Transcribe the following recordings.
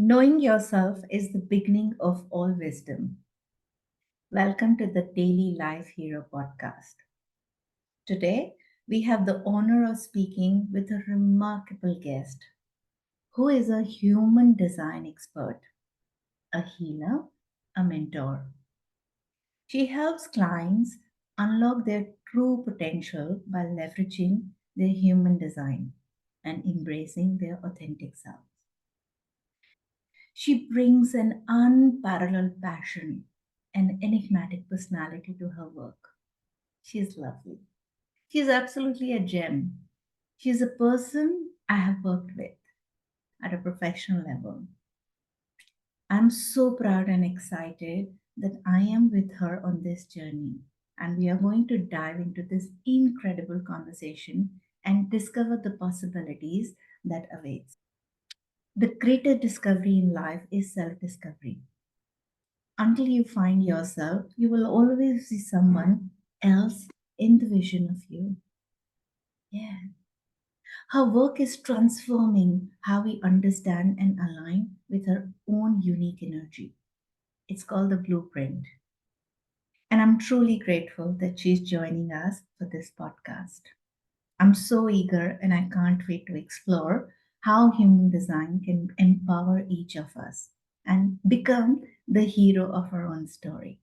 Knowing yourself is the beginning of all wisdom. Welcome to the Daily Life Hero podcast. Today, we have the honor of speaking with a remarkable guest who is a human design expert, a healer, a mentor. She helps clients unlock their true potential by leveraging their human design and embracing their authentic selves. She brings an unparalleled passion and enigmatic personality to her work. She is lovely. She is absolutely a gem. She is a person I have worked with at a professional level. I'm so proud and excited that I am with her on this journey. And we are going to dive into this incredible conversation and discover the possibilities that awaits. The greatest discovery in life is self discovery. Until you find yourself, you will always see someone else in the vision of you. Yeah. Her work is transforming how we understand and align with our own unique energy. It's called the blueprint. And I'm truly grateful that she's joining us for this podcast. I'm so eager and I can't wait to explore how human design can empower each of us and become the hero of our own story.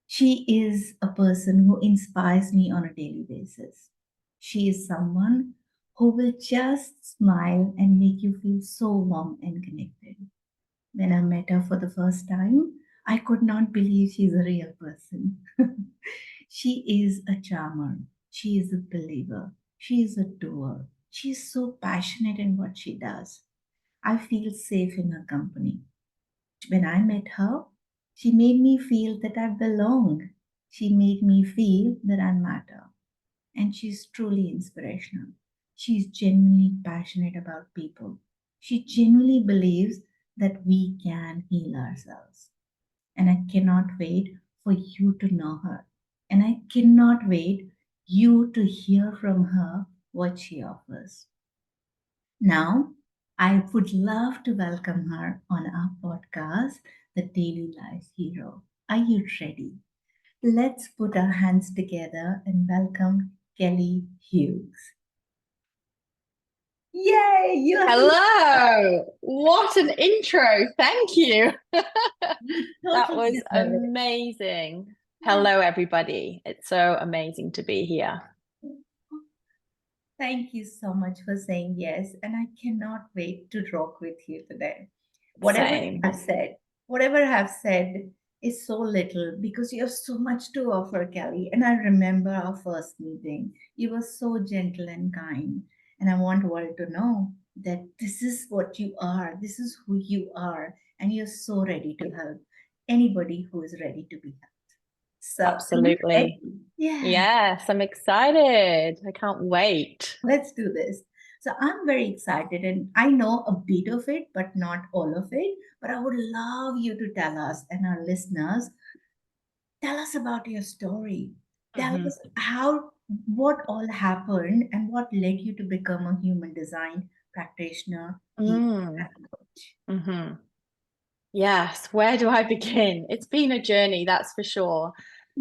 She is a person who inspires me on a daily basis. She is someone who will just smile and make you feel so warm and connected. When I met her for the first time, I could not believe she's a real person. She is a charmer. She is a believer. She is a doer. She is so passionate in what she does. I feel safe in her company. When I met her, she made me feel that I belong. She made me feel that I matter. And she's truly inspirational. She's genuinely passionate about people. She genuinely believes that we can heal ourselves. And I cannot wait for you to know her. And I cannot wait you to hear from her what she offers. Now, I would love to welcome her on our podcast, The Daily Life Hero. Are you ready? Let's put our hands together and welcome Kelly Hughes. Yay! You are so Hello. What an intro. Thank you. you That totally was deserve it. amazing. Yeah. Hello, everybody. It's so amazing to be here. Thank you so much for saying yes, and I cannot wait to rock with you today. Whatever Same. I've said, whatever I've said is so little because you have so much to offer, Kelly. And I remember our first meeting. You were so gentle and kind, and I want world to know that this is what you are. This is who you are, and you're so ready to help anybody who is ready to be helped. So, are you Absolutely. ready? Yeah. Yes, I'm excited. I can't wait. Let's do this. So I'm very excited and I know a bit of it, but not all of it. But I would love you to tell us and our listeners, tell us about your story. Tell hmm us what all happened and what led you to become a human design practitioner, healer, Mm. and coach. hmm Yes, where do I begin? It's been a journey, that's for sure.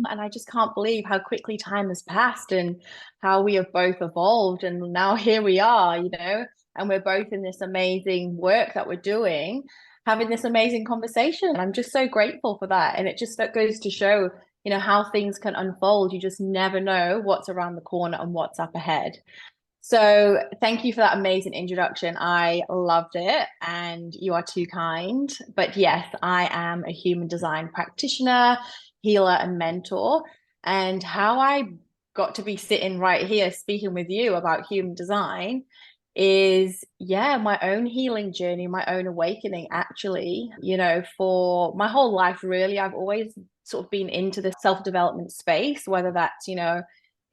And I just can't believe how quickly time has passed and how we have both evolved. And now here we are, and we're both in this amazing work that we're doing, having this amazing conversation. And I'm just so grateful for that. And it just goes to show, how things can unfold. You just never know what's around the corner and what's up ahead. So thank you for that amazing introduction. I loved it, and you are too kind. But yes, I am a human design practitioner, healer, and mentor. And how I got to be sitting right here speaking with you about human design is, yeah, my own healing journey, my own awakening, actually. For my whole life, really, I've always sort of been into the self-development space, whether that's,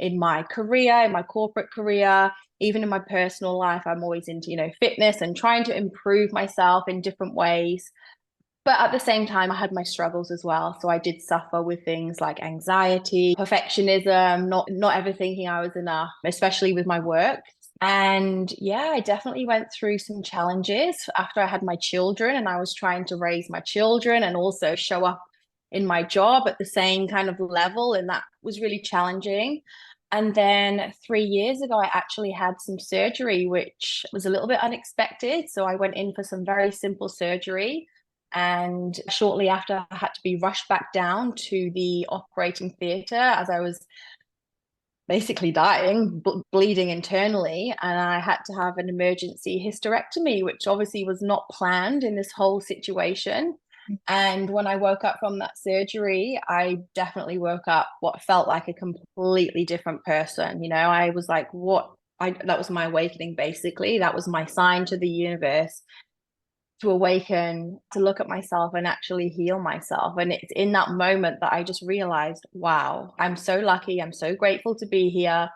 in my career, in my corporate career, even in my personal life. I'm always into, fitness and trying to improve myself in different ways. But at the same time, I had my struggles as well. So I did suffer with things like anxiety, perfectionism, not ever thinking I was enough, especially with my work. And yeah, I definitely went through some challenges after I had my children, and I was trying to raise my children and also show up in my job at the same kind of level. And that was really challenging. And then 3 years ago, I actually had some surgery, which was a little bit unexpected. So I went in for some very simple surgery. And shortly after, I had to be rushed back down to the operating theatre as I was basically dying, bleeding internally, and I had to have an emergency hysterectomy, which obviously was not planned in this whole situation. And when I woke up from that surgery, I definitely woke up what felt like a completely different person. You know, I was like, what? That was my awakening, basically. That was my sign to the universe to awaken, to look at myself and actually heal myself. And it's in that moment that I just realized, wow, I'm so lucky. I'm so grateful to be here.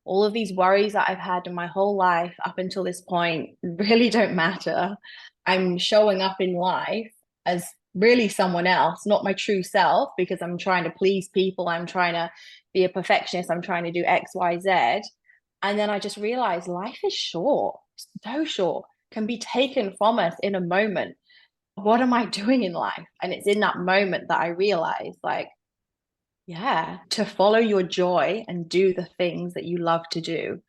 All of these worries that I've had in my whole life up until this point really don't matter. I'm showing up in life as really someone else, not my true self, because I'm trying to please people. I'm trying to be a perfectionist. I'm trying to do X, Y, Z. And then I just realized life is short, so short, can be taken from us in a moment. What am I doing in life? And it's in that moment that I realize, like, yeah, to follow your joy and do the things that you love to do.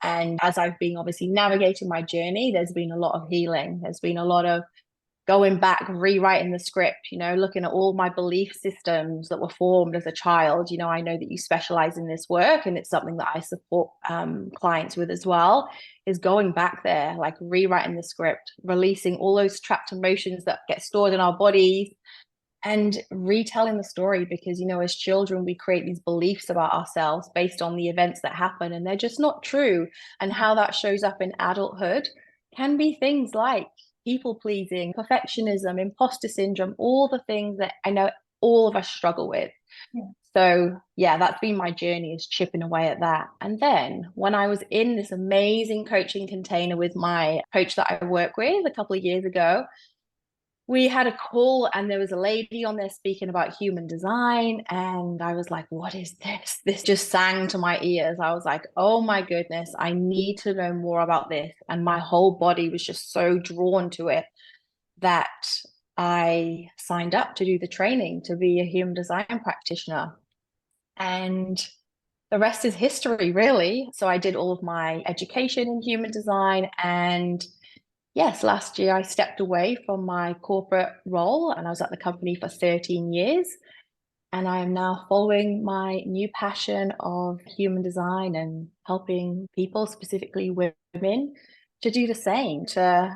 And as I've been obviously navigating my journey, there's been a lot of healing. There's been a lot of going back, rewriting the script, you know, looking at all my belief systems that were formed as a child. You know, I know that you specialize in this work, and it's something that I support clients with as well, is going back there, like rewriting the script, releasing all those trapped emotions that get stored in our bodies, and retelling the story. Because, you know, as children, we create these beliefs about ourselves based on the events that happen, and they're just not true. And how that shows up in adulthood can be things like people pleasing, perfectionism, imposter syndrome, all the things that I know all of us struggle with. Yeah. So, yeah, that's been my journey, is chipping away at that. And then when I was in this amazing coaching container with my coach that I work with a couple of years ago, we had a call and there was a lady on there speaking about human design. And I was like, what is this? This just sang to my ears. I was like, oh my goodness, I need to know more about this. And my whole body was just so drawn to it that I signed up to do the training to be a human design practitioner. And the rest is history, really. So I did all of my education in human design. And yes, last year I stepped away from my corporate role and I was at the company for 13 years. And I am now following my new passion of human design and helping people, specifically women, to do the same, to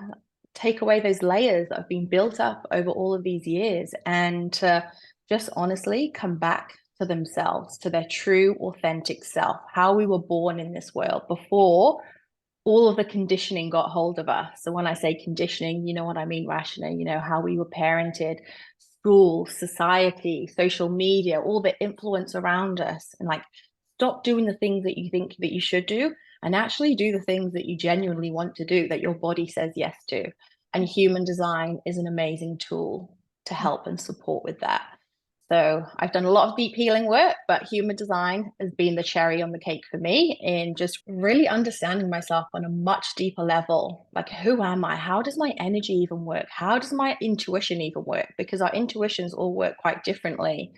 take away those layers that have been built up over all of these years, and to just honestly come back to themselves, to their true, authentic self, how we were born in this world before all of the conditioning got hold of us. So when I say conditioning, you know what I mean, Rachna, you know, how we were parented, school, society, social media, all the influence around us. And like, stop doing the things that you think that you should do and actually do the things that you genuinely want to do, that your body says yes to. And human design is an amazing tool to help and support with that. So I've done a lot of deep healing work, but human design has been the cherry on the cake for me in just really understanding myself on a much deeper level. Like, who am I? How does my energy even work? How does my intuition even work? Because our intuitions all work quite differently.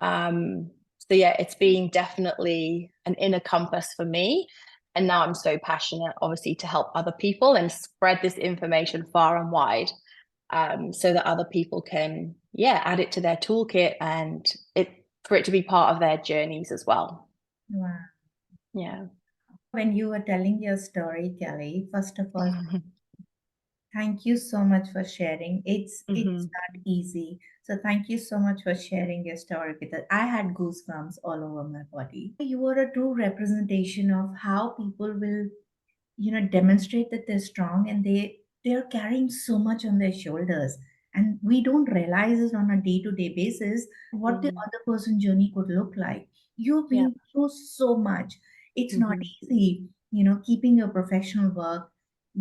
So yeah, it's been definitely an inner compass for me. And now I'm so passionate, obviously, to help other people and spread this information far and wide, so that other people can, yeah, add it to their toolkit and it for it to be part of their journeys as well. Wow. Yeah. When you were telling your story, Kelly, first of all, thank you so much for sharing. It's Hmm. not easy. So thank you so much for sharing your story with us. I had goosebumps all over my body. You are a true representation of how people will, demonstrate that they're strong, and they're carrying so much on their shoulders, and we don't realize it on a day-to-day basis what the Mm. other person's journey could look like. You've Yeah. been through so much. It's not Hmm. easy, keeping your professional work,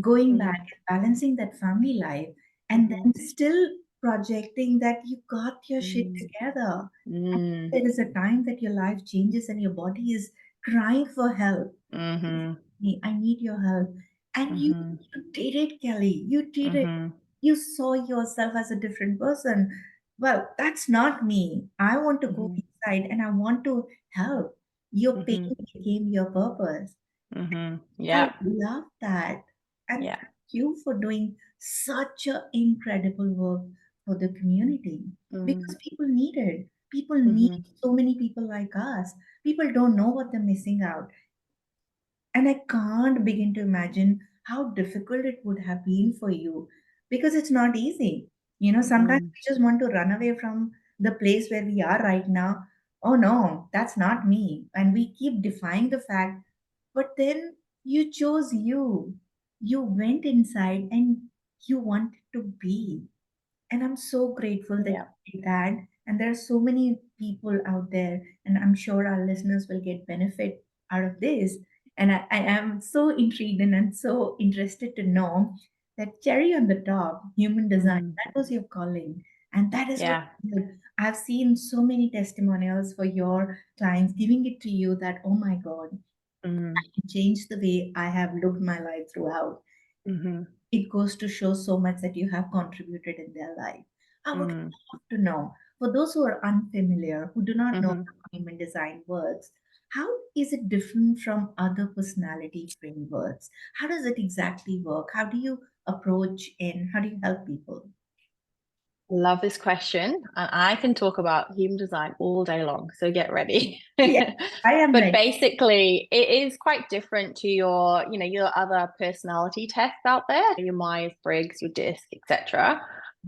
going back Mm. and balancing that family life, and Hmm. then still projecting that you got your shit Mm. together. And Mm. there is a time that your life changes and your body is crying for help. Hmm. me, I need your help. And Mm-hmm. you did it, Kelly. You did it. Mm-hmm. You saw yourself as a different person. Well, that's not me. I want to go Mm-hmm. inside and I want to help. Your pain Mm-hmm. became your purpose. Mm-hmm. I Yeah. love that. And Yeah. thank you for doing such an incredible work for the community because Mm-hmm. people need it. People need Mm-hmm. so many people like us. People don't know what they're missing out. And I can't begin to imagine how difficult it would have been for you because it's not easy. Sometimes Mm-hmm. we just want to run away from the place where we are right now. Oh no, that's not me. And we keep defying the fact. But then you chose you. You went inside and you wanted to be. And I'm so grateful that Yeah. you did that. And there are so many people out there, and I'm sure our listeners will get benefit out of this. And I am so intrigued and I'm so interested to know that cherry on the top, human design, Mm-hmm. that was your calling. And that is what Yeah. I've seen so many testimonials for your clients giving it to you that, oh my God, Mm-hmm. it changed the way I have looked my life throughout. Mm-hmm. It goes to show so much that you have contributed in their life. I would Mm-hmm. love to know, for those who are unfamiliar, who do not know Mm-hmm. how human design works, how is it different from other personality frameworks? How does it exactly work? How do you approach and how do you help people? Love this question. And I can talk about human design all day long, so get ready. Yeah, I am But ready. basically, it is quite different to your other personality tests out there, your Myers-Briggs, your DISC, etc.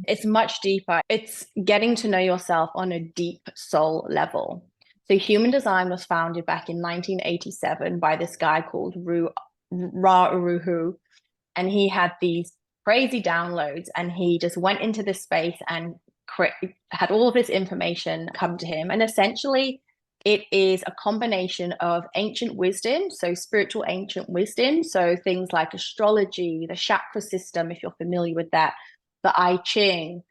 It's much deeper. It's getting to know yourself on a deep soul level. So human design was founded back in 1987 by this guy called Ra Uruhu, and he had these crazy downloads, and he just went into this space and had all of this information come to him. And essentially it is a combination of ancient wisdom, so spiritual ancient wisdom, so things like astrology, the chakra system, if you're familiar with that, the I Ching.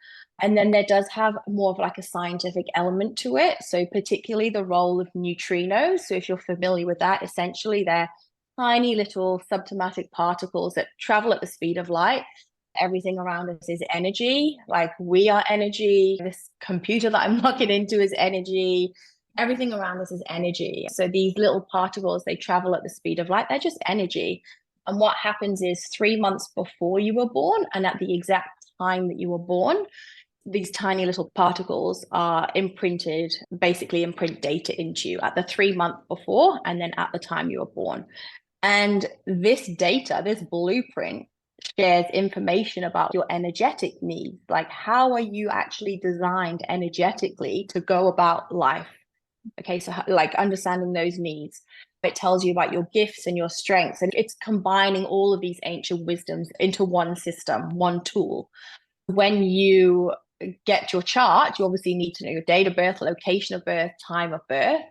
And then there does have more of like a scientific element to it, so particularly the role of neutrinos. So if you're familiar with that, essentially they're tiny little subatomic particles that travel at the speed of light. Everything around us is energy. Like we are energy. This computer that I'm looking into is energy. Everything around us is energy. So these little particles, they travel at the speed of light. They're just energy. And what happens is 3 months before you were born and at the exact time that you were born, these tiny little particles are imprinted, basically imprint data into you at the 3 month before and then at the time you were born. And this data, this blueprint, shares information about your energetic needs. Like, how are you actually designed energetically to go about life? Okay, so like understanding those needs. It tells you about your gifts and your strengths, and it's combining all of these ancient wisdoms into one system, one tool. When you get your chart, you obviously need to know your date of birth, location of birth, time of birth.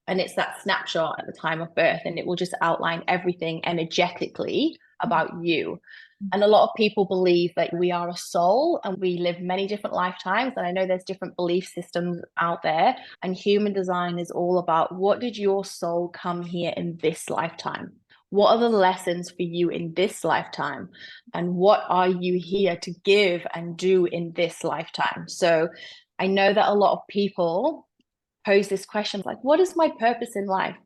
And it's that snapshot at the time of birth, and it will just outline everything energetically about you. And a lot of people believe that we are a soul and we live many different lifetimes. And I know there's different belief systems out there. And human design is all about, what did your soul come here in this lifetime? What are the lessons for you in this lifetime? And what are you here to give and do in this lifetime? So I know that a lot of people pose this question like, what is my purpose in life?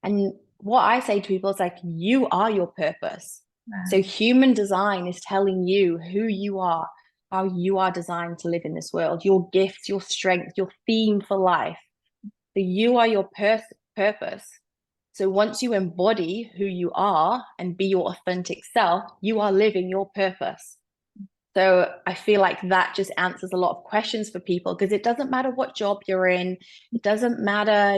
And what I say to people is like, you are your purpose. So Wow. human design is telling you who you are, how you are designed to live in this world, your gifts, your strengths, your theme for life. So you are your purpose. So once you embody who you are and be your authentic self, you are living your purpose. So I feel like that just answers a lot of questions for people, because it doesn't matter what job you're in. It doesn't matter,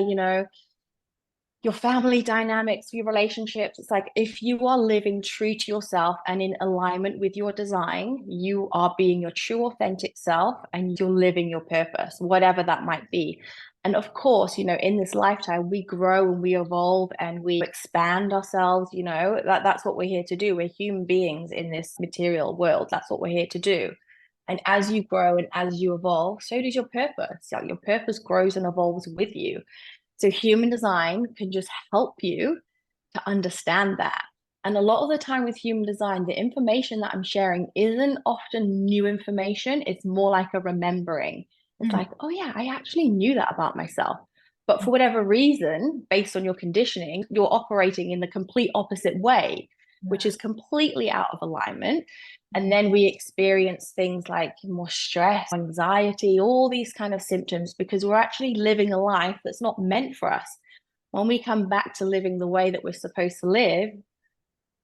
your family dynamics, your relationships. It's like, if you are living true to yourself and in alignment with your design, you are being your true authentic self and you're living your purpose, whatever that might be. And of course, in this lifetime, we grow and we evolve and we expand ourselves. That's what we're here to do. We're human beings in this material world. That's what we're here to do. And as you grow and as you evolve, so does your purpose. Like, your purpose grows and evolves with you. So human design can just help you to understand that. And a lot of the time with human design, the information that I'm sharing isn't often new information. It's more like a remembering. It's Mm. like, oh, yeah, I actually knew that about myself. But for whatever reason, based on your conditioning, you're operating in the complete opposite way, which Yeah. is completely out of alignment. And Mm. then we experience things like more stress, anxiety, all these kind of symptoms because we're actually living a life that's not meant for us. When we come back to living the way that we're supposed to live,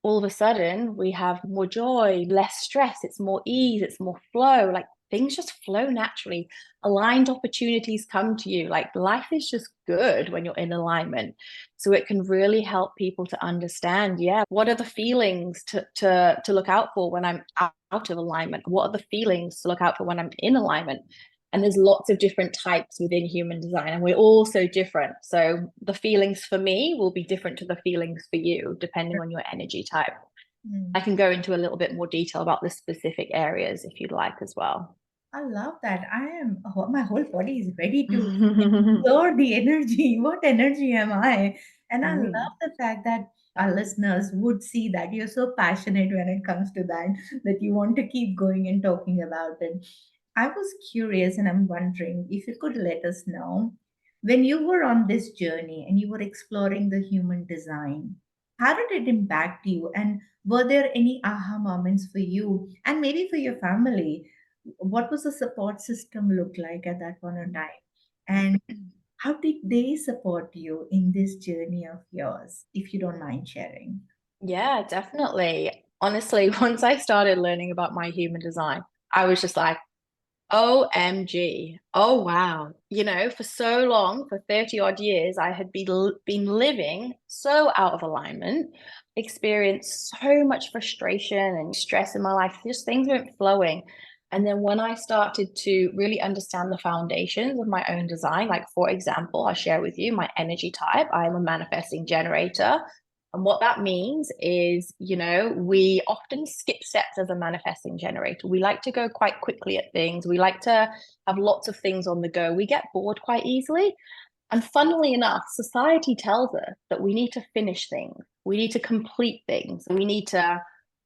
all of a sudden we have more joy, less stress, it's more ease, it's more flow. Like things just flow naturally. Aligned opportunities come to you. Like life is just good when you're in alignment. So it can really help people to understand, yeah, what are the feelings to look out for when I'm out of alignment? What are the feelings to look out for when I'm in alignment? And there's lots of different types within human design, and we're all so different. So the feelings for me will be different to the feelings for you, depending on your energy type. I Mm. can go into a little bit more detail about the specific areas if you'd like as well. I love that. My whole body is ready to explore the energy. What energy am I? And I Mm. love the fact that our listeners would see that you're so passionate when it comes to that, that you want to keep going and talking about it. I was curious and I'm wondering if you could let us know when you were on this journey and you were exploring the human design, how did it impact you? And were there any aha moments for you and maybe for your family? What was the support system look like at that point in time? And how did they support you in this journey of yours, if you don't mind sharing? Yeah, definitely. Honestly, once I started learning about my human design, I was just like, OMG. Oh, wow. You know, for so long, for 30 odd years, I had been living so out of alignment, experienced so much frustration and stress in my life. Just things weren't flowing. And then when I started to really understand the foundations of my own design, like for example, I'll share with you my energy type. I am a manifesting generator. And what that means is, you know, we often skip steps as a manifesting generator. We like to go quite quickly at things. We like to have lots of things on the go. We get bored quite easily. And funnily enough, society tells us that we need to finish things. We need to complete things. We need to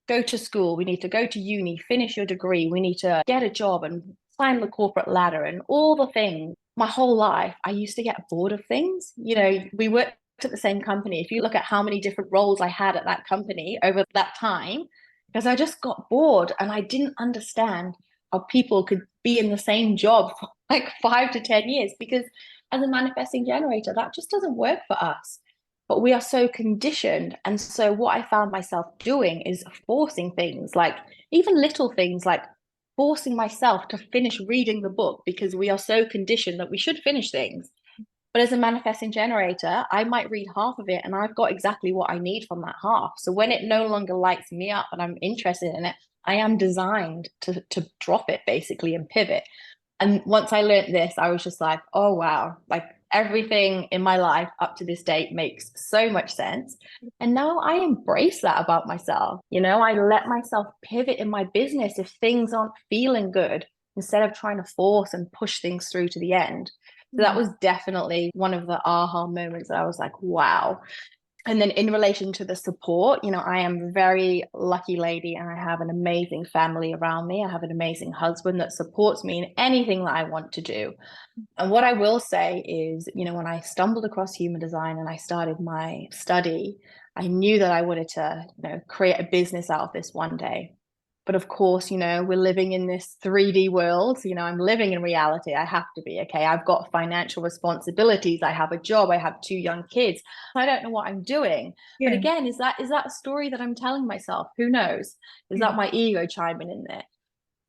go to school. We need to go to uni, finish your degree. We need to get a job and climb the corporate ladder and all the things. My whole life, I used to get bored of things. You know, we worked at the same company. If you look at how many different roles I had at that company over that time, because I just got bored and I didn't understand how people could be in the same job for like 5 to 10 years because as a manifesting generator, that just doesn't work for us. But we are so conditioned. And so, what I found myself doing is forcing things like even little things like forcing myself to finish reading the book because we are so conditioned that we should finish things. But as a manifesting generator, I might read half of it and I've got exactly what I need from that half. So when it no longer lights me up and I'm interested in it, I am designed to drop it basically and pivot. And once I learned this, I was just like, oh, wow, like everything in my life up to this date makes so much sense. And now I embrace that about myself. You know, I let myself pivot in my business if things aren't feeling good instead of trying to force and push things through to the end. So that Mm. was definitely one of the aha moments that I was like, wow, and then in relation to the support, you know, I am a very lucky lady and I have an amazing family around me. I have an amazing husband that supports me in anything that I want to do. And what I will say is, you know, when I stumbled across human design and I started my study, I knew that I wanted to, you know, create a business out of this one day. But of course, you know, we're living in this 3D world. So, you know, I'm living in reality. I have to be okay. I've got financial responsibilities. I have a job. I have 2 young kids. I don't know what I'm doing. But Yeah, again, is that a story that I'm telling myself? Who knows? Is yeah, that my ego chiming in there?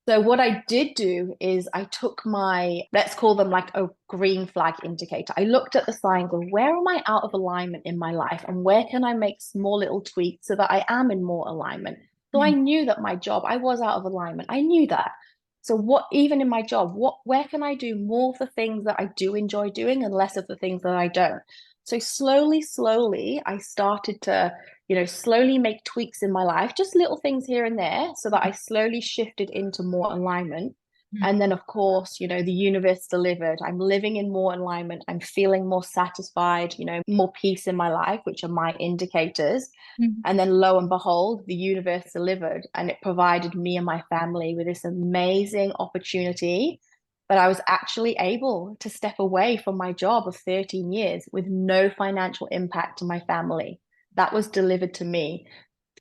So what I did do is I took my, let's call them like a green flag indicator. I looked at the signs of where am I out of alignment in my life and where can I make small little tweaks so that I am in more alignment. So I mm, knew that my job, I was out of alignment. I knew that. So what, even in my job, where can I do more of the things that I do enjoy doing and less of the things that I don't? So slowly, I started to, you know, slowly make tweaks in my life, just little things here and there, so that I slowly shifted into more alignment. And then, of course, the universe delivered. I'm living in more alignment. I'm feeling more satisfied, more peace in my life, which are my indicators. Mm. And then lo and behold, the universe delivered and it provided me and my family with this amazing opportunity that I was actually able to step away from my job of 13 years with no financial impact to my family. That was delivered to me.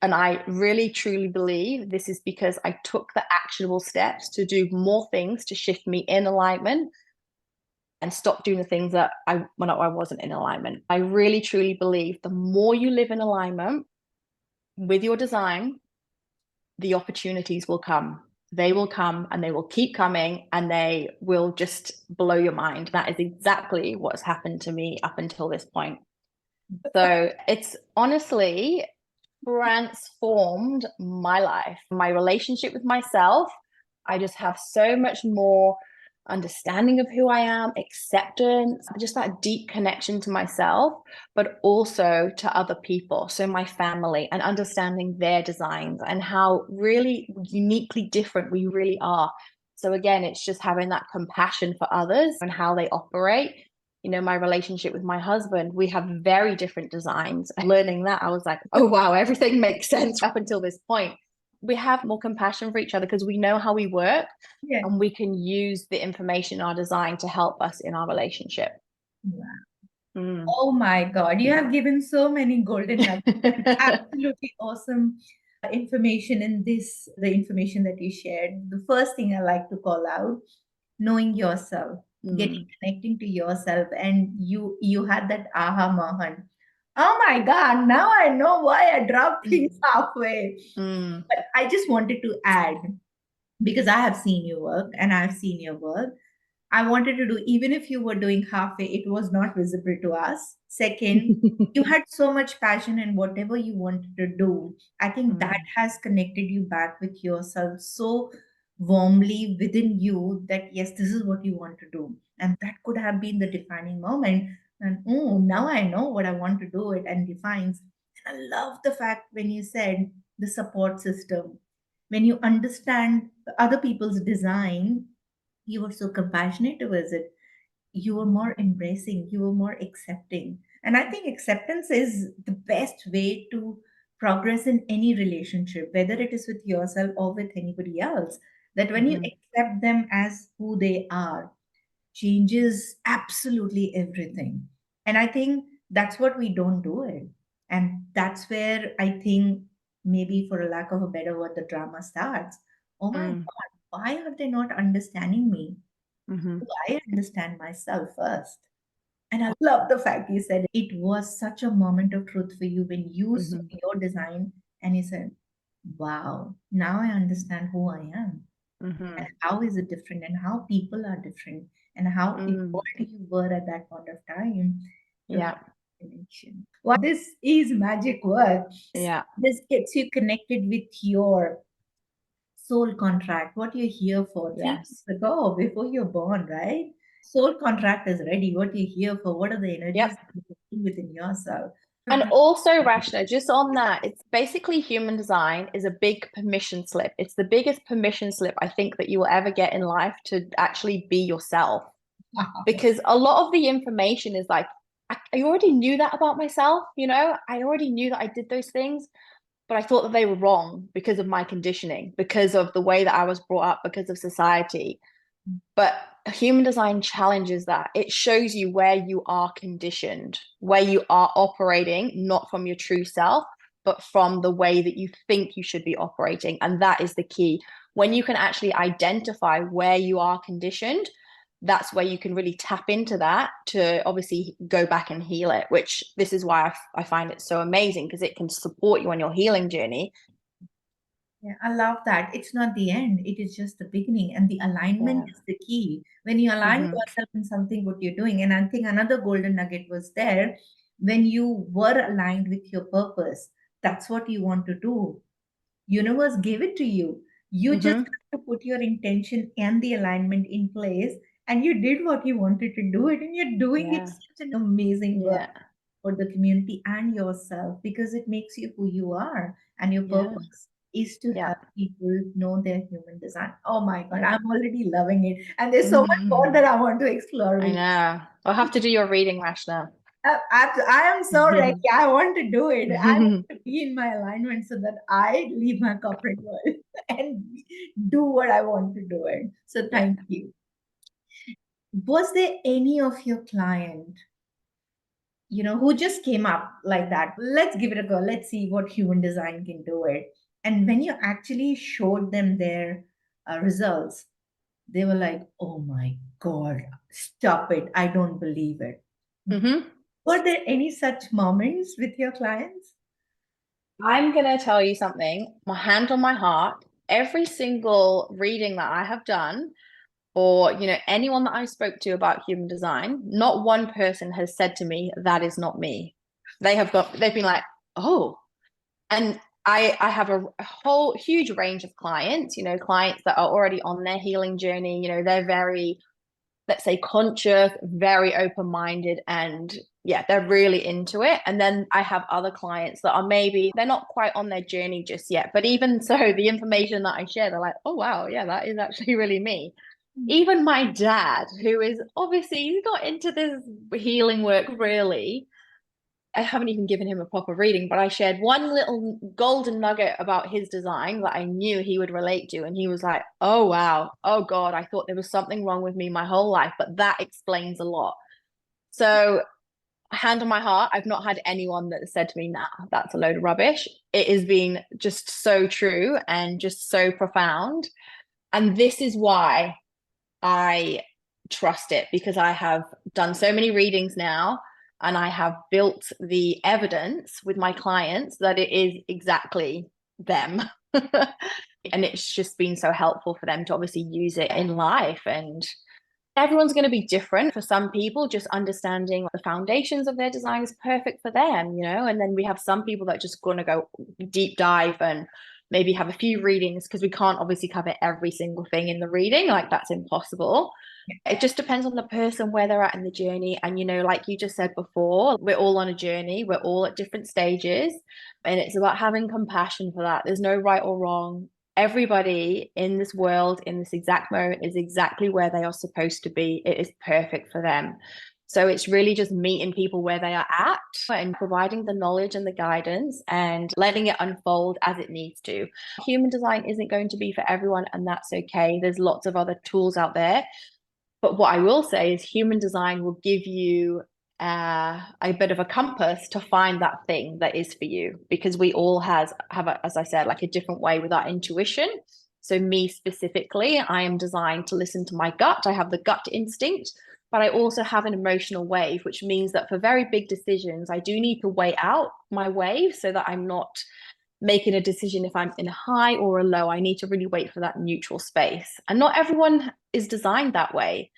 And I really truly believe this is because I took the actionable steps to do more things to shift me in alignment and stop doing the things that I wasn't in alignment. I really truly believe the more you live in alignment with your design, the opportunities will come. They will come and they will keep coming and they will just blow your mind. That is exactly what's happened to me up until this point. So it's honestly transformed my life, my relationship with myself. I just have so much more understanding of who I am, acceptance, just that deep connection to myself, but also to other people. So, my family and understanding their designs and how really uniquely different we really are. So, again, it's just having that compassion for others and how they operate. My relationship with my husband, we have very different designs. Learning that, I was like, oh, wow, everything makes sense up until this point. We have more compassion for each other because we know how we work Yeah. and we can use the information in our design to help us in our relationship. Wow. Mm. Oh my God, you have given so many golden nuggets and absolutely awesome information in this, the information that you shared. The first thing I like to call out, knowing yourself, getting Mm. connecting to yourself, and you had that aha moment. Oh my God, now I know why I dropped things halfway. Mm. But I just wanted to add, because I have seen your work and I've seen your work. I wanted to do, even if you were doing halfway, it was not visible to us. Second, you had so much passion in whatever you wanted to do. I think that Mm. has connected you back with yourself so warmly within you that, yes, this is what you want to do. And that could have been the defining moment. And oh, now I know what I want to do it and defines. And I love the fact when you said the support system, when you understand other people's design, you were so compassionate towards it, you were more embracing, you were more accepting. And I think acceptance is the best way to progress in any relationship, whether it is with yourself or with anybody else. That when you Mhm. accept them as who they are, changes absolutely everything. And I think that's what we don't do it. And that's where I think, maybe for a lack of a better word, the drama starts. Oh my Mm. God, why are they not understanding me? Mhm. Do I understand myself first? And I love the fact you said it was such a moment of truth for you when you saw Mhm. your design and you said, wow, now I understand who I am and Mhm. how is it different and how people are different and how Mm. evolved you were at that point of time. The Yeah. connection. Wow, this is magic work. Yeah. This gets you connected with your soul contract, what you're here for. 3 months Yes. ago, before you're born, right? Soul contract is ready. What you're here for? What are the energies Yep. that you're feeling within yourself? And also, Rachna, just on that, it's basically human design is a big permission slip. It's the biggest permission slip I think that you will ever get in life to actually be yourself. Because a lot of the information is like, I already knew that about myself, I already knew that I did those things, but I thought that they were wrong because of my conditioning, because of the way that I was brought up, because of society. But human design challenges that. It shows you where you are conditioned, where you are operating, not from your true self, but from the way that you think you should be operating. And that is the key. When you can actually identify where you are conditioned, that's where you can really tap into that to obviously go back and heal it, which this is why I find it so amazing because it can support you on your healing journey. Yeah, I love that. It's not the end, it is just the beginning. And the alignment Yeah. is the key. When you align Mm-hmm. yourself in something, what you're doing. And I think another golden nugget was there when you were aligned with your purpose. That's what you want to do. Universe gave it to you. You just Mm-hmm. have to put your intention and the alignment in place, and you did what you wanted to do it, and you're doing it Yeah. such an amazing work Yeah. for the community and yourself because it makes you who you are and your Yeah. purpose. is to Yeah. help people know their human design. Oh my God, I'm already loving it. And there's so much more Mhm. that I want to explore I with know. I'll have to do your reading, Rachna. I am so ready. I want to do it. I want to be in my alignment so that I leave my corporate world and do what I want to do it. So Yeah. thank you. Was there any of your client, who just came up like that? Let's give it a go. Let's see what human design can do it. And when you actually showed them their results, they were like, "Oh my God, stop it! I don't believe it." Hmm. Were there any such moments with your clients? I'm gonna tell you something, my hand on my heart, every single reading that I have done, or anyone that I spoke to about human design, not one person has said to me, that is not me. They've been like, oh. And I have a whole huge range of clients, clients that are already on their healing journey, they're very, let's say, conscious, very open-minded, and yeah, they're really into it. And then I have other clients that are maybe they're not quite on their journey just yet, but even so, the information that I share, they're like, oh wow, yeah, that is actually really me. Even my dad, who is obviously he's not into this healing work really. I haven't even given him a proper reading, but I shared one little golden nugget about his design that I knew he would relate to. And he was like, oh, wow. Oh, God, I thought there was something wrong with me my whole life, but that explains a lot. So, hand on my heart, I've not had anyone that said to me, nah, that's a load of rubbish. It has been just so true and just so profound. And this is why I trust it, because I have done so many readings now and I have built the evidence with my clients that it is exactly them. And it's just been so helpful for them to obviously use it in life. And everyone's going to be different. For some people, just understanding the foundations of their design is perfect for them, and then we have some people that just going to go deep dive and maybe have a few readings, because we can't obviously cover every single thing in the reading, like that's impossible. It just depends on the person, where they're at in the journey. And like you just said before, we're all on a journey, we're all at different stages, and it's about having compassion for that. There's no right or wrong. Everybody in this world in this exact moment is exactly where they are supposed to be. It is perfect for them. So it's really just meeting people where they are at and providing the knowledge and the guidance and letting it unfold as it needs to. Human design isn't going to be for everyone, and that's okay. There's lots of other tools out there. But what I will say is human design will give you a bit of a compass to find that thing that is for you, because we all as I said, like a different way with our intuition. So me specifically, I am designed to listen to my gut. I have the gut instinct, but I also have an emotional wave, which means that for very big decisions, I do need to weigh out my wave so that I'm not making a decision if I'm in a high or a low. I need to really wait for that neutral space. And not everyone is designed that way.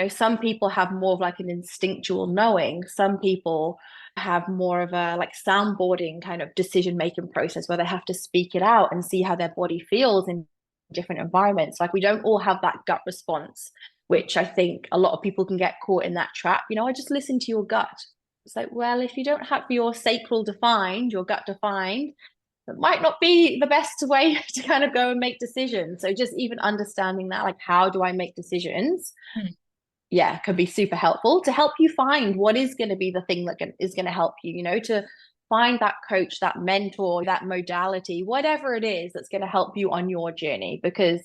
Some people have more of like an instinctual knowing. Some people have more of a like soundboarding kind of decision making process where they have to speak it out and see how their body feels in different environments. Like we don't all have that gut response, which I think a lot of people can get caught in that trap. I just listen to your gut. It's like, well, if you don't have your sacral defined, your gut defined, it might not be the best way to kind of go and make decisions. So just even understanding that, like, how do I make decisions? Hmm. Yeah, can be super helpful to help you find what is going to be the thing that is going to help you, to find that coach, that mentor, that modality, whatever it is that's going to help you on your journey. Because,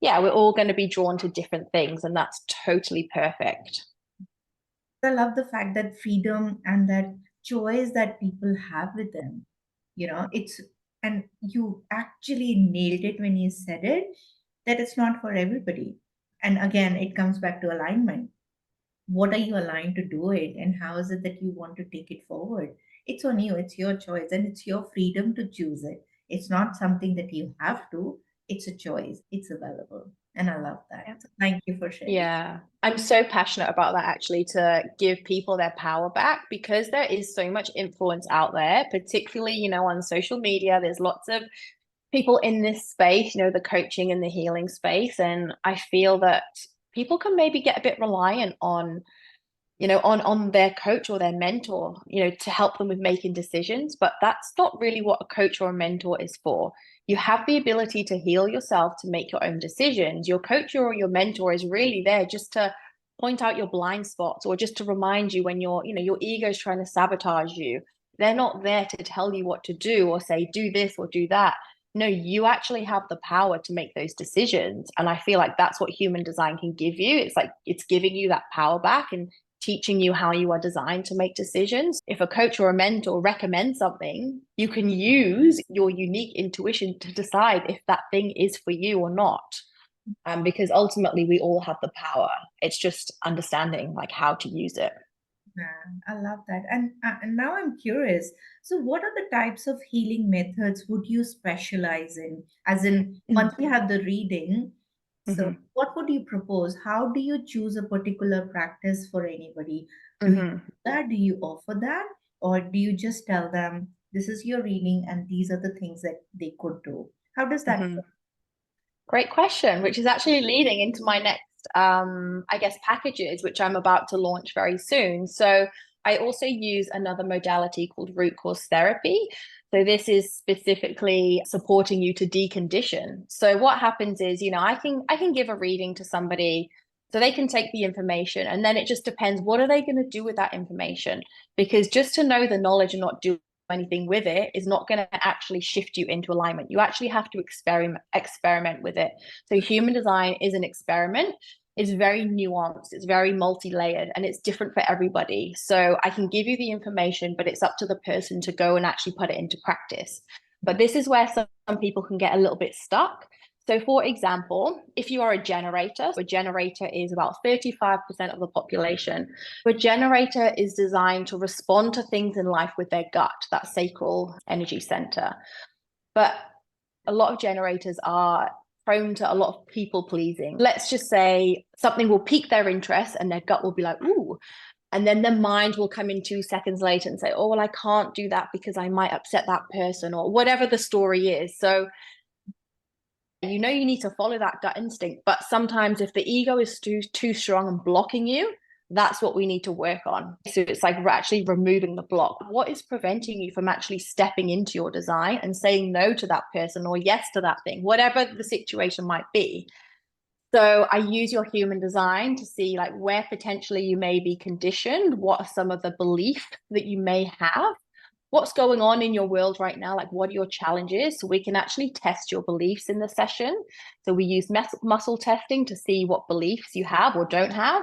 yeah, we're all going to be drawn to different things, and that's totally perfect. I love the fact that freedom and that choice that people have with them, it's, and you actually nailed it when you said it, that it's not for everybody. And again, it comes back to alignment. What are you aligned to do it, and how is it that you want to take it forward? It's on you, it's your choice, and it's your freedom to choose it. It's not something that you have to, it's a choice, it's available. And I love that. So thank you for sharing. Yeah, I'm so passionate about that actually, to give people their power back, because there is so much influence out there, particularly, on social media. There's lots of people in this space, the coaching and the healing space. And I feel that people can maybe get a bit reliant on, on their coach or their mentor, to help them with making decisions. But that's not really what a coach or a mentor is for. You have the ability to heal yourself, to make your own decisions. Your coach or your mentor is really there just to point out your blind spots, or just to remind you when your ego is trying to sabotage you. They're not there to tell you what to do or say, do this or do that. No, you actually have the power to make those decisions. And I feel like that's what human design can give you. It's like it's giving you that power back and teaching you how you are designed to make decisions. If a coach or a mentor recommends something, you can use your unique intuition to decide if that thing is for you or not. Because ultimately we all have the power. It's just understanding like how to use it. Yeah, I love that. And now I'm curious. So, what are the types of healing methods would you specialize in? As in, once we have the reading, so Mm-hmm. what would you propose? How do you choose a particular practice for anybody? Do you Mm-hmm. do that? Do you offer that? Or do you just tell them this is your reading and these are the things that they could do? How does that Mm-hmm. Great question, which is actually leading into my next, I guess, packages, which I'm about to launch very soon. So I also use another modality called root cause therapy. So this is specifically supporting you to decondition. So what happens is, I can give a reading to somebody so they can take the information, and then it just depends, what are they going to do with that information? Because just to know the knowledge and not do anything with it is not going to actually shift you into alignment. You actually have to experiment with it. So human design is an experiment. It's very nuanced, it's very multi-layered, and it's different for everybody. So I can give you the information, but it's up to the person to go and actually put it into practice. But this is where some people can get a little bit stuck. So, for example, if you are a generator is about 35% of the population. A generator is designed to respond to things in life with their gut, that sacral energy center. But a lot of generators are prone to a lot of people pleasing. Let's just say something will pique their interest and their gut will be like, ooh. And then their mind will come in 2 seconds later and say, oh, well, I can't do that because I might upset that person, or whatever the story is. So you need to follow that gut instinct, but sometimes if the ego is too strong and blocking you, that's what we need to work on. So it's like we're actually removing the block. What is preventing you from actually stepping into your design and saying no to that person or yes to that thing, whatever the situation might be? So I use your human design to see like where potentially you may be conditioned, what are some of the beliefs that you may have, what's going on in your world right now, like what are your challenges, so we can actually test your beliefs in the session. So we use muscle testing to see what beliefs you have or don't have,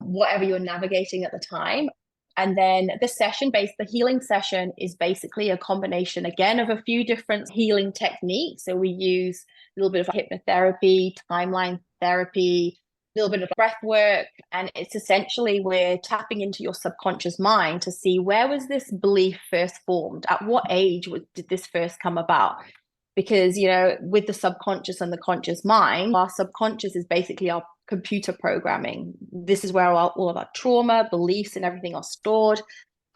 whatever you're navigating at the time. And then the healing session is basically a combination again of a few different healing techniques. So we use a little bit of hypnotherapy, timeline therapy, a little bit of breath work. And it's essentially we're tapping into your subconscious mind to see, where was this belief first formed? At what age did this first come about? Because, with the subconscious and the conscious mind, our subconscious is basically our computer programming. This is where all of our trauma, beliefs, and everything are stored.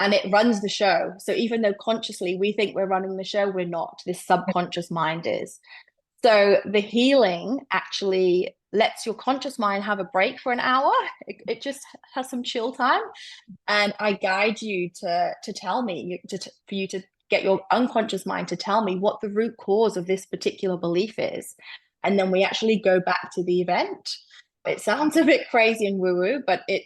And it runs the show. So even though consciously we think we're running the show, we're not. This subconscious mind is. So the healing actually lets your conscious mind have a break for an hour. It just has some chill time. And I guide you to tell me, for you to get your unconscious mind to tell me what the root cause of this particular belief is. And then we actually go back to the event. It sounds a bit crazy and woo-woo, but it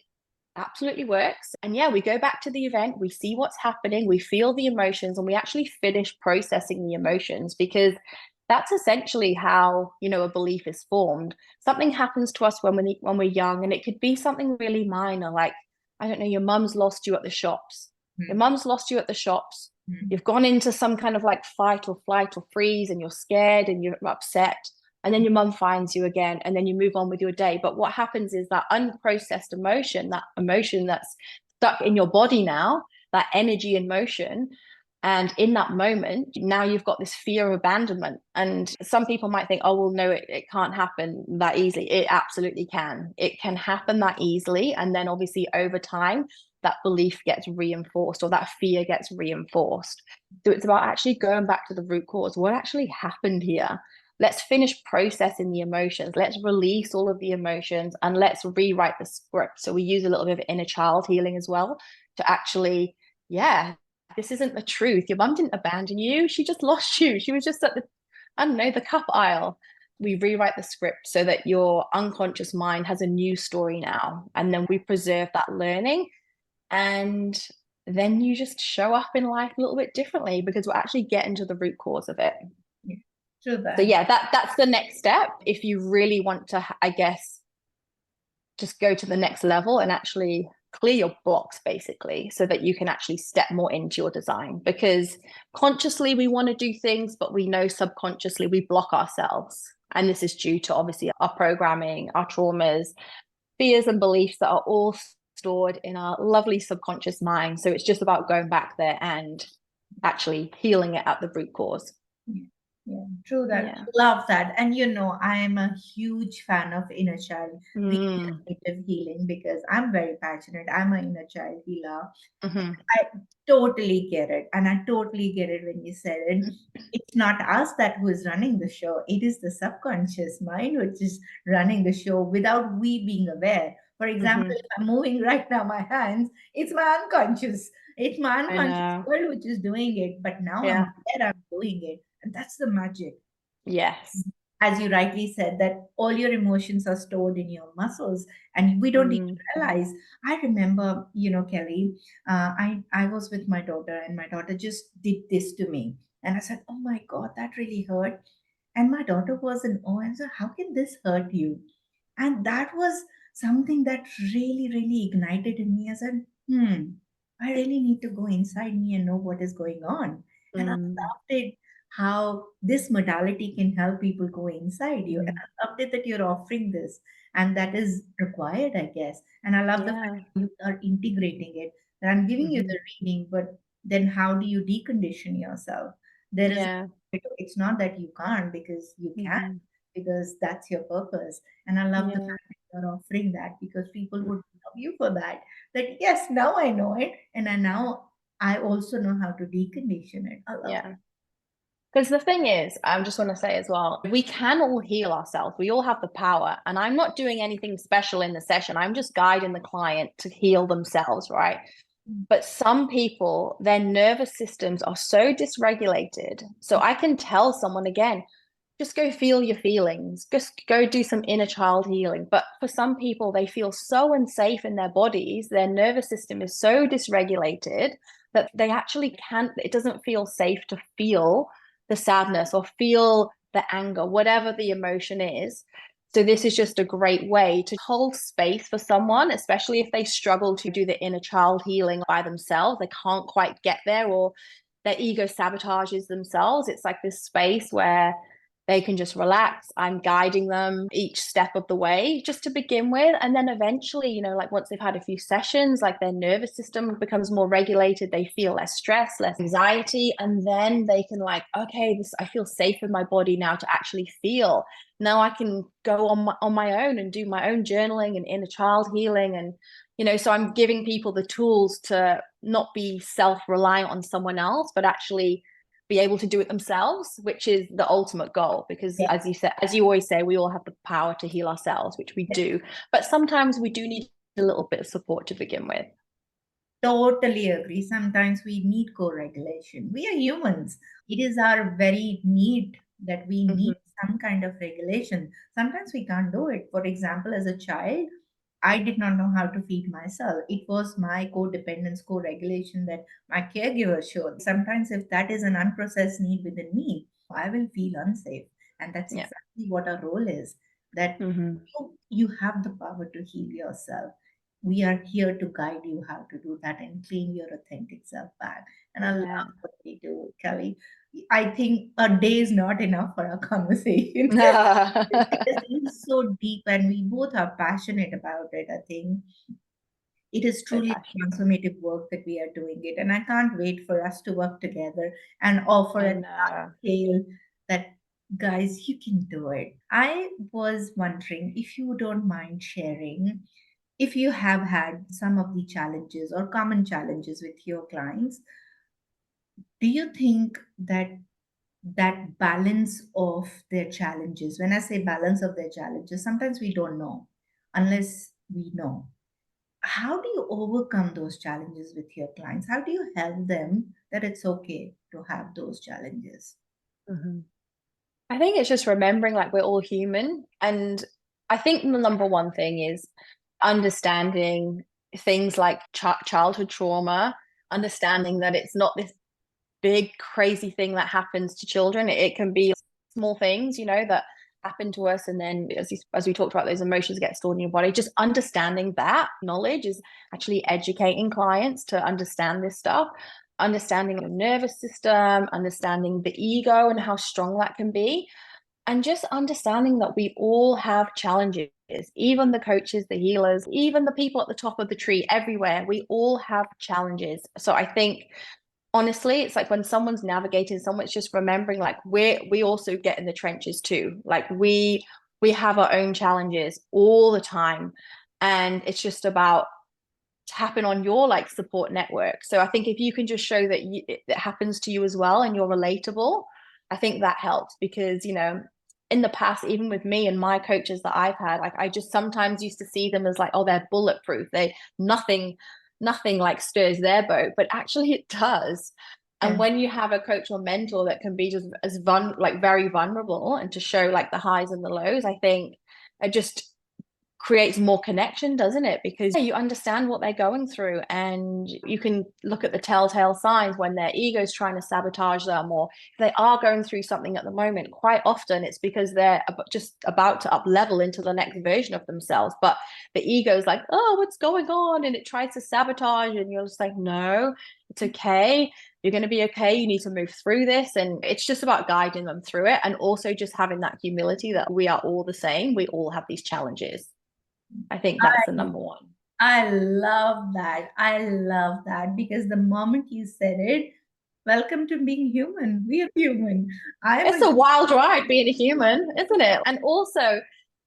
absolutely works. And yeah, we go back to the event, we see what's happening, we feel the emotions, and we actually finish processing the emotions, because that's essentially how, a belief is formed. Something happens to us when we're young, and it could be something really minor, like, I don't know, your mum's lost you at the shops. Your Hmm. mum's lost you at the shops. Hmm. You've gone into some kind of like fight or flight or freeze, and you're scared and you're upset. And then your mum finds you again, and then you move on with your day. But what happens is that unprocessed emotion, that emotion that's stuck in your body now, that energy in motion, and in that moment, now you've got this fear of abandonment. And some people might think, oh, well, no, it can't happen that easily. It absolutely can. It can happen that easily. And then obviously over time, that belief gets reinforced, or that fear gets reinforced. So it's about actually going back to the root cause. What actually happened here? Let's finish processing the emotions. Let's release all of the emotions, and let's rewrite the script. So we use a little bit of inner child healing as well to actually, yeah, this isn't the truth. Your mum didn't abandon you. She just lost you. She was just at the I don't know, the cup aisle. We rewrite the script so that your unconscious mind has a new story now. And then we preserve that learning. And then you just show up in life a little bit differently because we're actually getting to the root cause of it. Yeah, true So that. yeah, that's the next step. If you really want to, I guess, just go to the next level and actually clear your blocks basically so that you can actually step more into your design, because consciously we want to do things but we know subconsciously we block ourselves, and this is due to obviously our programming, our traumas, fears and beliefs that are all stored in our lovely subconscious mind. So it's just about going back there and actually healing it at the root cause. Yeah, yeah, true that. Yeah. Love that. And I am a huge fan of inner child Mm. regenerative healing because I'm very passionate. I'm an inner child healer. Hmm. I totally get it. And I totally get it when you said it. It's not us that who is running the show. It is the subconscious mind which is running the show without we being aware. For example, Hmm. if I'm moving right now my hands, it's my unconscious. It's my I unconscious know. world which is doing it. But now I'm Yeah. aware I'm doing it. And that's the magic. Yes. As you rightly said, that all your emotions are stored in your muscles and we don't even Mm. realize. I remember, Kelly, I was with my daughter and my daughter just did this to me. And I said, oh my God, that really hurt. And my daughter was in awe and said, how can this hurt you? And that was something that really, really ignited in me. I said, I really need to go inside me and know what is going on. And I Mm. loved it how this modality can help people go inside you. And Mm. I loved it that you're offering this. And that is required, I guess. And I love the fact Yeah. that you are integrating it. That I'm giving you Hmm. the reading, but then how do you decondition yourself? There is, Yeah. it's not that you can't, because you can, Hmm. because that's your purpose. And I love the Yeah. fact that you're offering that because people would love you for that. That yes, now I know it, and I also know how to decondition it. I love Yeah. Because the thing is, I just want to say as well, we can all heal ourselves. We all have the power. And I'm not doing anything special in the session. I'm just guiding the client to heal themselves, right? it. But some people, their nervous systems are so dysregulated. So I can tell someone again, just go feel your feelings, just go do some inner child healing. But for some people, they feel so unsafe in their bodies, their nervous system is so dysregulated that they actually can't, it doesn't feel safe to feel the sadness or feel the anger, whatever the emotion is. So this is just a great way to hold space for someone, especially if they struggle to do the inner child healing by themselves. They can't quite get there, or their ego sabotages themselves. It's like this space where they can just relax. I'm guiding them each step of the way just to begin with. And then eventually, like once they've had a few sessions, like their nervous system becomes more regulated. They feel less stress, less anxiety. And then they can okay, I feel safe in my body now to actually feel. Now I can go on my own and do my own journaling and inner child healing. And, so I'm giving people the tools to not be self-reliant on someone else, but actually be able to do it themselves, which is the ultimate goal. Because Yeah. as you always say, we all have the power to heal ourselves, which we do. But sometimes we do need a little bit of support to begin with. Totally agree. Sometimes we need co regulation. We are humans. It is our very need that we Mm-hmm. need some kind of regulation. Sometimes we can't do it. For example, as a child, I did not know how to feed myself. It was my codependence, co regulation that my caregiver showed. Sometimes, if that is an unprocessed need within me, I will feel unsafe. And that's Yeah. exactly what our role is, that Mm-hmm. you have the power to heal yourself. We are here to guide you how to do that and claim your authentic self back. And I Yeah. love what we do, Kelly. I think a day is not enough for our conversation. This is so deep, and we both are passionate about it. I think it is So truly a passionate. transformative work that we are doing it. And I can't wait for us to work together and offer I a know. scale that, guys, you can do it. I was wondering if you don't mind sharing if you have had some of the challenges or common challenges with your clients. Do you think that balance of their challenges, when I say balance of their challenges, sometimes we don't know unless we know, how do you overcome those challenges with your clients? How do you help them that it's okay to have those challenges? Mm-hmm. I think it's just remembering like we're all human. And I think the number one thing is understanding things like childhood trauma, understanding that it's not this big crazy thing that happens to children. It can be small things, that happen to us, and then as we talked about, those emotions get stored in your body. Just understanding that knowledge is actually educating clients to understand this stuff, understanding the nervous system, understanding the ego and how strong that can be, and just understanding that we all have challenges. Even the coaches, the healers, even the people at the top of the tree, everywhere, we all have challenges. So I think honestly, it's like when someone's navigating someone, it's just remembering like we also get in the trenches too. Like we have our own challenges all the time. And it's just about tapping on your like support network. So I think if you can just show that it happens to you as well and you're relatable, I think that helps because, in the past, even with me and my coaches that I've had, like I just sometimes used to see them as like, oh, they're bulletproof. Nothing like stirs their boat, but actually it does. And Yeah. when you have a coach or mentor that can be just as like very vulnerable and to show like the highs and the lows, I think it just creates more connection, doesn't it? Because you understand what they're going through and you can look at the telltale signs when their ego's trying to sabotage them, or if they are going through something at the moment. Quite often it's because they're just about to up level into the next version of themselves, but the ego's like, oh, what's going on, and it tries to sabotage, and you're just like, no, it's okay, you're going to be okay, you need to move through this. And it's just about guiding them through it, and also just having that humility that we are all the same, we all have these challenges. I think that's the I number one. I love that. I love that because the moment you said it, welcome to being human. We are human. I am It's a a wild ride being a human, isn't it? And also,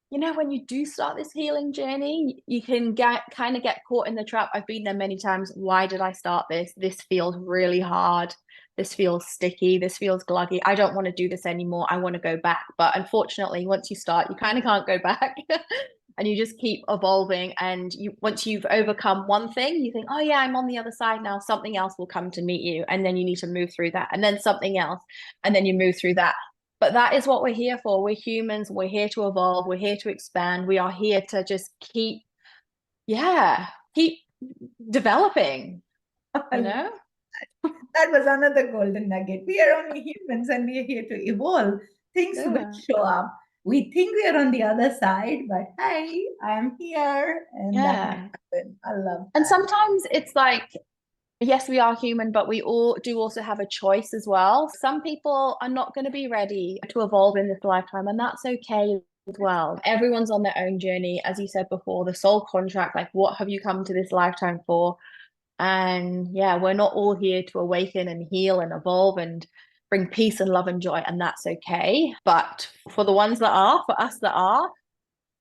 when you do start this healing journey, you can get caught in the trap. I've been there many times. Why did I start this? This feels really hard. This feels sticky. This feels gluggy. I don't want to do this anymore. I want to go back. But unfortunately, once you start, you kind of can't go back. And you just keep evolving. And once you've overcome one thing, you think, oh yeah, I'm on the other side now. Something else will come to meet you. And then you need to move through that. And then something else. And then you move through that. But that is what we're here for. We're humans. We're here to evolve. We're here to expand. We are here to just keep developing, you know? That was another golden nugget. We are only humans and we are here to evolve. Things will Yeah. show up. We think we are on the other side, but hey, I'm here and that will Yeah. happen. I love And that. sometimes it's like, yes, we are human, but we all do also have a choice as well. Some people are not going to be ready to evolve in this lifetime, and that's okay as well. Everyone's on their own journey. As you said before, the soul contract, like what have you come to this lifetime for? And yeah, we're not all here to awaken and heal and evolve and bring peace and love and joy, and that's okay. But for the ones that are, for us that are,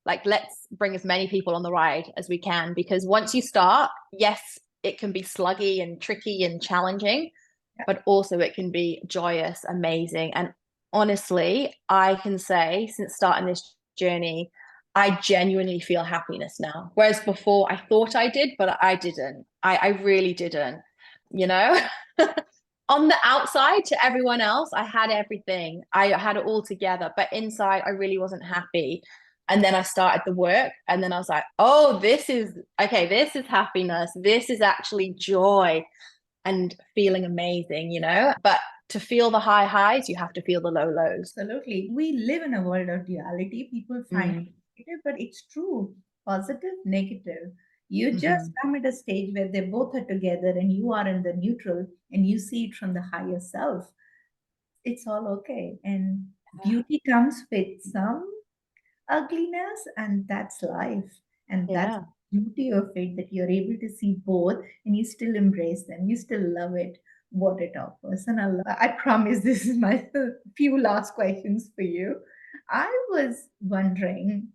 like, let's bring as many people on the ride as we can, because once you start, yes, it can be sluggy and tricky and challenging, but also it can be joyous, amazing. And honestly, I can say since starting this journey, I genuinely feel happiness now. Whereas before I thought I did, but I didn't. I really didn't, you know? On the outside to everyone else, I had everything. I had it all together, but inside I really wasn't happy. And then I started the work, and then I was like, oh, this is okay, this is happiness. This is actually joy and feeling amazing, But to feel the high highs, you have to feel the low lows. Absolutely. We live in a world of duality. People find Mm, it negative, but it's true. Positive, negative. You just mhm. come at a stage where they both are together and you are in the neutral and you see it from the higher self. It's all okay. And beauty comes with some ugliness, and that's life. And that's Yeah. the beauty of it that you're able to see both and you still embrace them. You still love it, what it offers. And I promise this is my few last questions for you. I was wondering,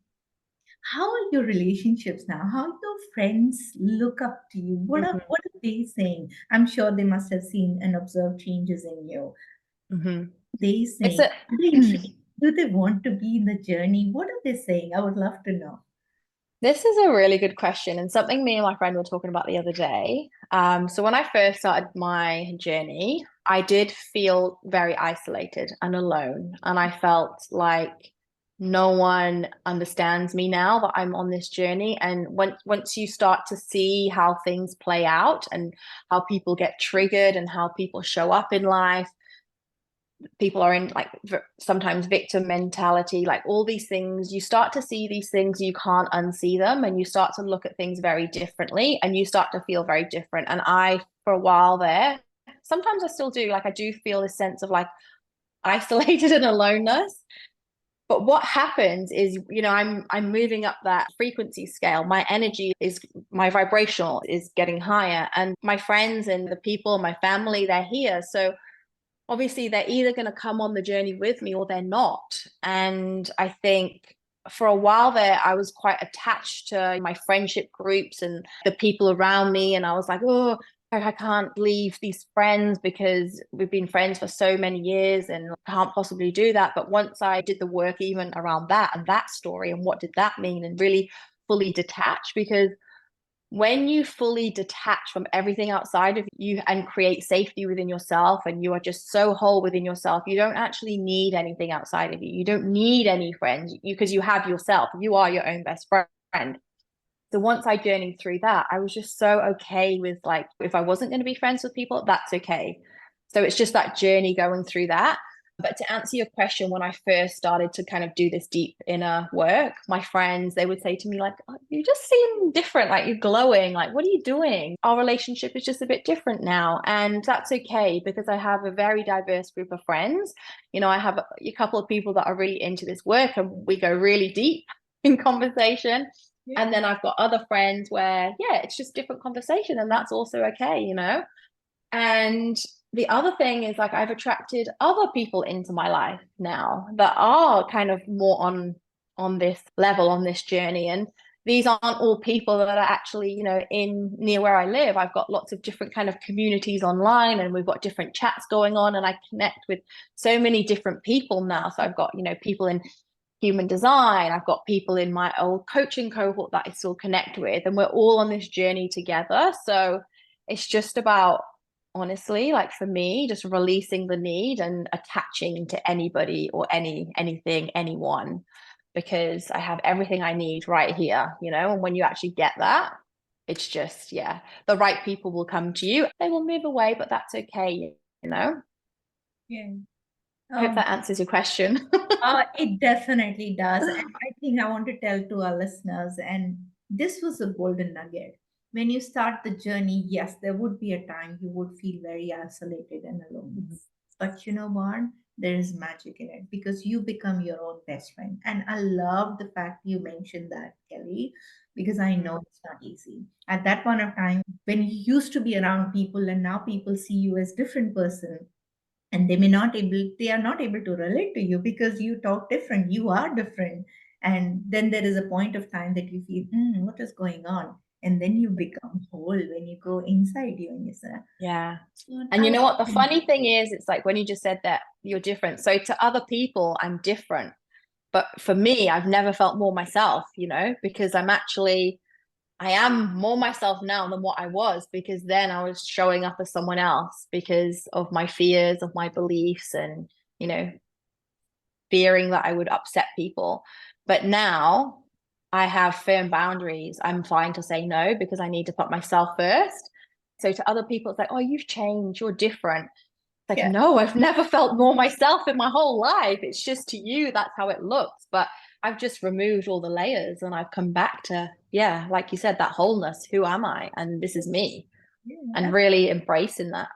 how are your relationships now? How your friends look up to you? Mhm, What are they saying? I'm sure they must have seen and observed changes in you. mhm. They It's saying, a are they intrigued? Do they want to be in the journey? What are they saying? I would love to know. this is a really good question, and something me and my friend were talking about the other day. So when I first started my journey, I did feel very isolated and alone. And I felt like no one understands me now that I'm on this journey. And once you start to see how things play out and how people get triggered and how people show up in life, people are in like sometimes victim mentality, like all these things, you start to see these things, you can't unsee them, and you start to look at things very differently and you start to feel very different. And I, for a while there, sometimes I still do, like I do feel this sense of like isolated and aloneness. But what happens is, I'm moving up that frequency scale. My energy is, my vibrational is getting higher, and my friends and the people, my family, they're here. So obviously they're either going to come on the journey with me or they're not. And I think for a while there, I was quite attached to my friendship groups and the people around me. And I was like, oh, I can't leave these friends because we've been friends for so many years and can't possibly do that. But once I did the work even around that and that story and what did that mean, and really fully detach, because when you fully detach from everything outside of you and create safety within yourself, and you are just so whole within yourself, you don't actually need anything outside of you. You don't need any friends, because you have yourself. You are your own best friend. So once I journeyed through that, I was just so okay with, like, if I wasn't going to be friends with people, that's okay. So it's just that journey going through that. But to answer your question, when I first started to kind of do this deep inner work, my friends, they would say to me, like, oh, you just seem different, like you're glowing, like, what are you doing? Our relationship is just a bit different now. And that's okay, because I have a very diverse group of friends. I have a couple of people that are really into this work and we go really deep in conversation. Yeah. And then I've got other friends where, yeah, it's just different conversation, and that's also okay. And the other thing is, like, I've attracted other people into my life now that are kind of more on this level, on this journey. And these aren't all people that are actually, in near where I live. I've got lots of different kind of communities online, and we've got different chats going on, and I connect with so many different people now. So I've got, people in human design. I've got people in my old coaching cohort that I still connect with, and we're all on this journey together. So it's just about, honestly, like for me, just releasing the need and attaching to anybody or anything, anyone, because I have everything I need right here, and when you actually get that, it's just, yeah, the right people will come to you. They will move away, but that's okay. Yeah. I hope Um, that answers your question. it definitely does. And I think I want to tell to our listeners, and this was a golden nugget. When you start the journey, yes, there would be a time you would feel very isolated and alone. But you know what? There is magic in it because you become your own best friend. And I love the fact you mentioned that, Kelly, because I know it's not easy. At that point of time, when you used to be around people and now people see you as different person, and they are not able to relate to you because you talk different, you are different. And then there is a point of time that you feel, what is going on? And then you become whole when you go inside you and you say, Yeah. "What And I you know what? The funny thing is, it's like when you just said that you're different. So to other people, I'm different. But for me, I've never felt more myself, because I am more myself now than what I was, because then I was showing up as someone else because of my fears, of my beliefs, and, you know, fearing that I would upset people. But now I have firm boundaries. I'm fine to say no because I need to put myself first. So to other people, it's like, oh, you've changed, you're different. It's like, yeah, no, I've never felt more myself in my whole life. It's just to you, that's how it looks. But I've just removed all the layers and I've come back to, yeah, like you said, that wholeness. Who am I? And this is me. yeah, And really embracing that.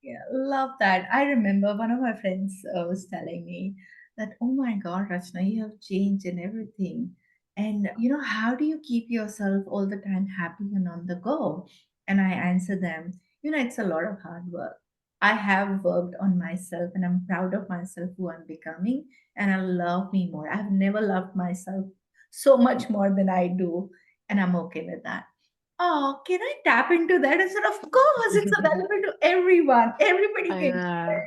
yeah, love that. I remember one of my friends was telling me that, oh my God, Rachna, you have changed and everything. And, how do you keep yourself all the time happy and on the go? And I answer them, it's a lot of hard work. I have worked on myself and I'm proud of myself who I'm becoming. And I love me more. I've never loved myself so much more than I do. And I'm okay with that. Oh, can I tap into that? I said, of course, it's available to everyone. Everybody I can. know.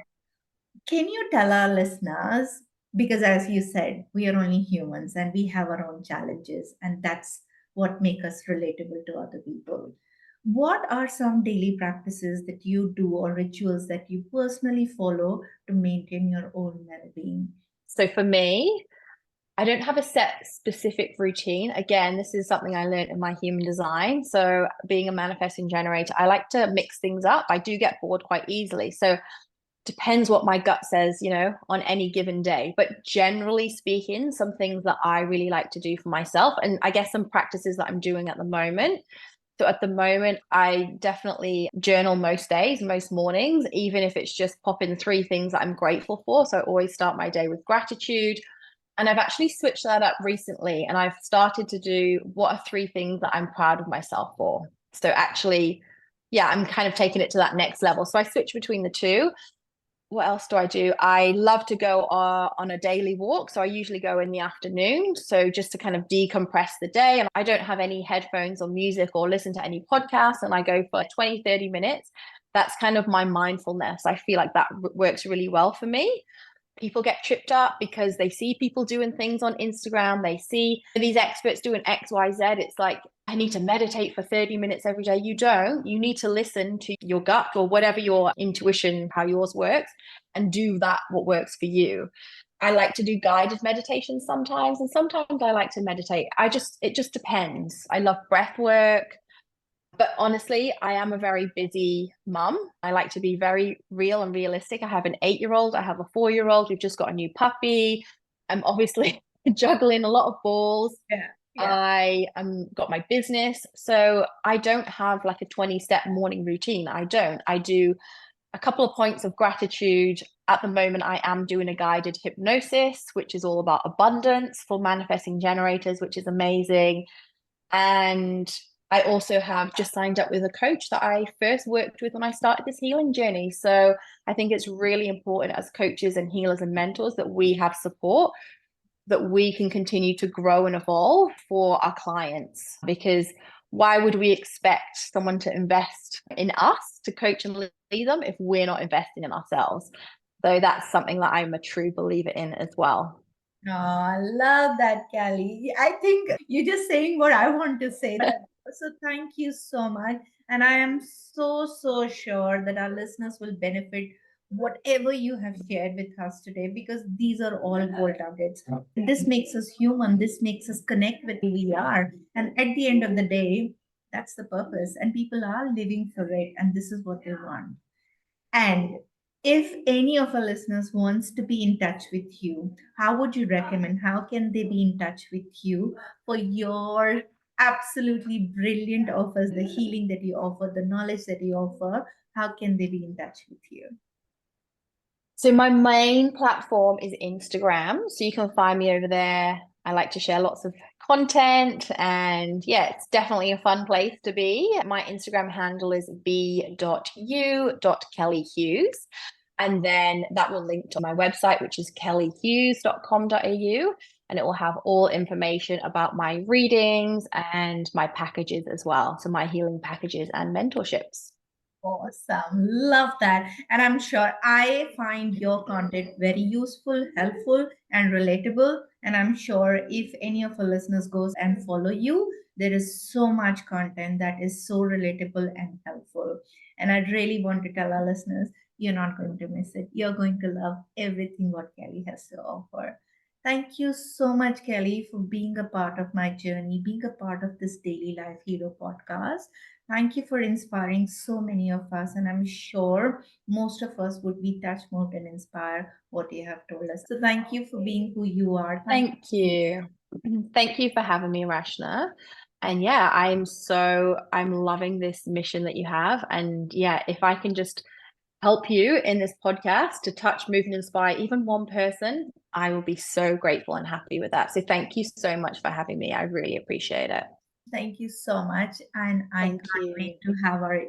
Can you tell our listeners? Because as you said, we are only humans and we have our own challenges, and that's what make us relatable to other people. What are some daily practices that you do or rituals that you personally follow to maintain your own well being? So for me, I don't have a set specific routine. Again, this is something I learned in my human design. So, being a manifesting generator, I like to mix things up. I do get bored quite easily. So, depends what my gut says, on any given day. But generally speaking, some things that I really like to do for myself, and I guess some practices that I'm doing at the moment. So at the moment, I definitely journal most days, most mornings, even if it's just pop in three things that I'm grateful for. So I always start my day with gratitude. And I've actually switched that up recently, and I've started to do what are three things that I'm proud of myself for. So actually, yeah, I'm kind of taking it to that next level. So I switch between the two. What else do I do? I love to go on a daily walk. So I usually go in the afternoon. So just to kind of decompress the day. And I don't have any headphones or music or listen to any podcasts. And I go for 20, 30 minutes. That's kind of my mindfulness. I feel like that works really well for me. People get tripped up because they see people doing things on Instagram. They see these experts doing XYZ. It's like, I need to meditate for 30 minutes every day. You don't. You need to listen to your gut or whatever your intuition, how yours works, and do that what works for you. I like to do guided meditation sometimes, and sometimes I like to meditate. It just depends. I love breath work. But honestly, I am a very busy mum. I like to be very real and realistic. I have an 8-year-old, I have a 4-year-old. We've just got a new puppy. I'm obviously juggling a lot of balls. Yeah, yeah. I got my business. So I don't have like a 20-step morning routine. I don't. I do a couple of points of gratitude. At the moment, I am doing a guided hypnosis, which is all about abundance for manifesting generators, which is amazing. And I also have just signed up with a coach that I first worked with when I started this healing journey. So I think it's really important as coaches and healers and mentors that we have support, that we can continue to grow and evolve for our clients. Because why would we expect someone to invest in us to coach and lead them if we're not investing in ourselves? So that's something that I'm a true believer in as well. Oh, I love that, Kelly. I think you're just saying what I want to say. So thank you so much. And I am so, so sure that our listeners will benefit whatever you have shared with us today because these are all goal targets. This makes us human. This makes us connect with who we are. And at the end of the day, that's the purpose. And people are living for it. And this is what they want. And if any of our listeners wants to be in touch with you, how would you recommend? How can they be in touch with you for your absolutely brilliant offers, the healing that you offer, the knowledge that you offer? How can they be in touch with you? So my main platform is Instagram. So you can find me over there. I like to share lots of content and yeah, it's definitely a fun place to be. My Instagram handle is b.u.kellyhughes. And then that will link to my website, which is kellyhughes.com.au. And it will have all information about my readings and my packages as well. So my healing packages and mentorships. Awesome. Love that. And I'm sure I find your content very useful, helpful, and relatable. And I'm sure if any of our listeners goes and follow you, there is so much content that is so relatable and helpful. And I really want to tell our listeners, you're not going to miss it. You're going to love everything what Kelly has to offer. Thank you so much, Kelly, for being a part of my journey, being a part of this Daily Life Hero podcast. Thank you for inspiring so many of us, and I'm sure most of us would be touched, moved, and inspired what you have told us. So, thank you for being who you are. Thank Thank you. Thank you for having me, Rachna. And yeah, I'm loving this mission that you have. And yeah, if I can just help you in this podcast to touch, move, and inspire even one person, I will be so grateful and happy with that. So thank you so much for having me. I really appreciate it. thank you so much, and I Thank can't wait you. to have our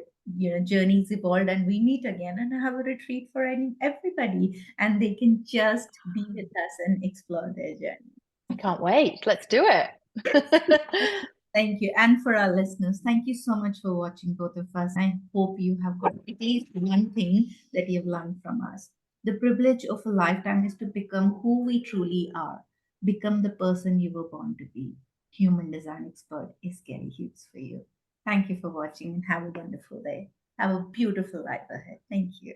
journeys evolved and we meet again and have a retreat for everybody, and they can just be with us and explore their journey. I can't wait. Let's do it. Thank you. And for our listeners, thank you so much for watching both of us. I hope you have got at least one thing that you've learned from us. The privilege of a lifetime is to become who we truly are, become the person you were born to be. Human design expert is Kelly Hughes for you. Thank you for watching and have a wonderful day. Have a beautiful life ahead. Thank you.